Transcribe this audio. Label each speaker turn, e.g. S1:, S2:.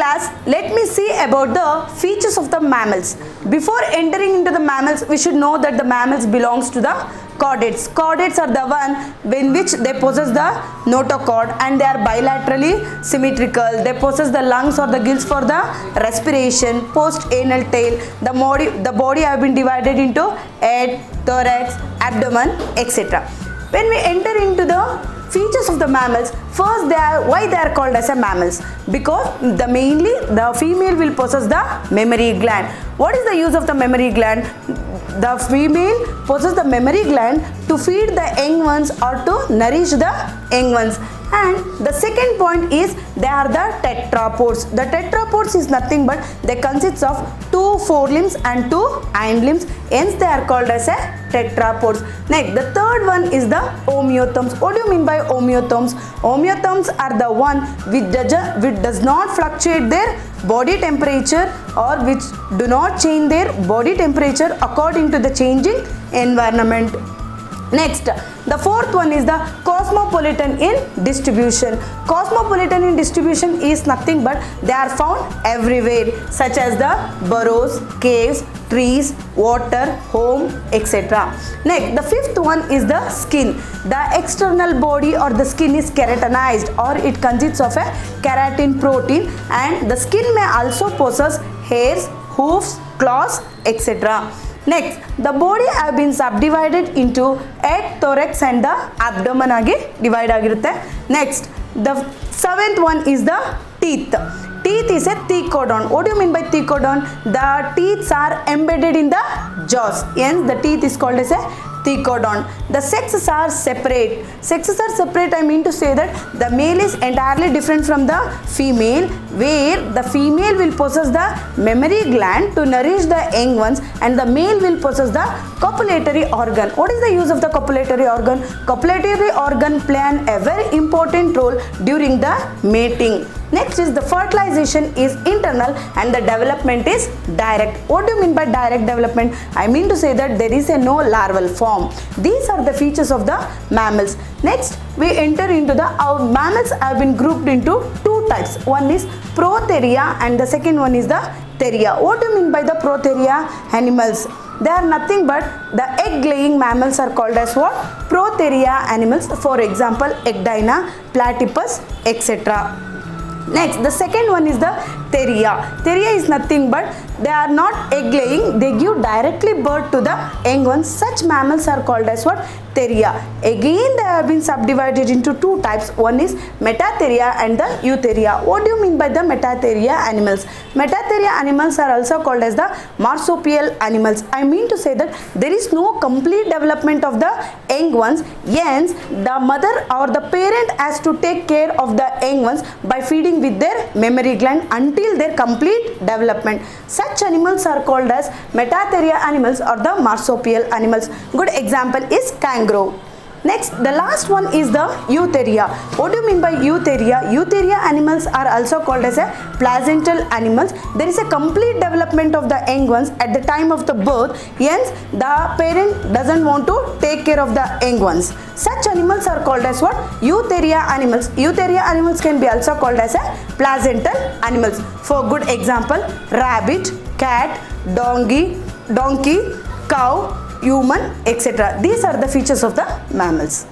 S1: class, let me see about the features of the mammals. Before entering into the mammals, we should know that the mammals belongs to the chordates. Chordates are the one in which they possess the notochord and they are bilaterally symmetrical. They possess the lungs or the gills for the respiration, post-anal tail. The body have been divided into head, thorax, abdomen, etc. When we enter into the features of the mammals, first why they are called as a mammals? Because mainly the female will possess the mammary gland. What is the use of the mammary gland? The female possesses the mammary gland to feed the young ones or to nourish the young ones. And the second point is they are the tetrapods. The tetrapods is nothing but they consist of 2 forelimbs and 2 hind limbs. Hence they are called as a tetrapods. Next, the third one is the homeotherms. What do you mean by homeotherms? Homeotherms are the one which does not fluctuate their body temperature or which do not change their body temperature according to the changing environment. Next, the fourth one is the cosmopolitan in distribution. Cosmopolitan in distribution is nothing but they are found everywhere, such as the burrows, caves, trees, water, home, etc. Next, the fifth one is the skin. The external body or the skin is keratinized or it consists of a keratin protein, and the skin may also possess hairs, hoofs, claws, etc. Next, the body have been subdivided into head, thorax and the abdomen agi divide ಆಗಿರುತ್ತೆ. Next, the seventh one is the teeth. Teeth is a thecodon. What do you mean by thecodon? The teeth are embedded in the jaws. Hence, the teeth is called as a thecodon. The sexes are separate. Sexes are separate, I mean to say that the male is entirely different from the female, where the female will possess the mammary gland to nourish the young ones and the male will possess the copulatory organ. What is the use of the copulatory organ? Copulatory organ play a very important role during the mating. Next is the fertilization is internal and the development is direct. What do you mean by direct development? I mean to say that there is no larval form. These are the features of the mammals. Next, we enter into our mammals have been grouped into 2 types. One is protheria and the second one is the theria. What do you mean by the protheria animals? They are nothing but the egg laying mammals are called as what? Protheria animals. For example, Ecdyna, Platypus, etc. Next, the second one is the theria. Theria is nothing but they are not egg laying, they give directly birth to the young ones. Such mammals are called as what? Theria. Again, they have been subdivided into 2 types. One is metatheria and the eutheria. What do you mean by the metatheria animals? Metatheria animals are also called as the marsupial animals. I mean to say that there is no complete development of the young ones. Hence, the mother or the parent has to take care of the young ones by feeding with their mammary gland until their complete development. Such animals are called as metatheria animals or the marsupial animals. Good example is kangaroo. Next, the last one is the eutheria. What do you mean by eutheria? Eutheria animals are also called as a placental animals. There is a complete development of the young ones at the time of the birth. Hence, the parent doesn't want to take care of the young ones. Such animals are called as what? Eutheria animals. Eutheria animals can be also called as a placental animals. For good example, rabbit, cat, donkey, cow, human, etc. These are the features of the mammals.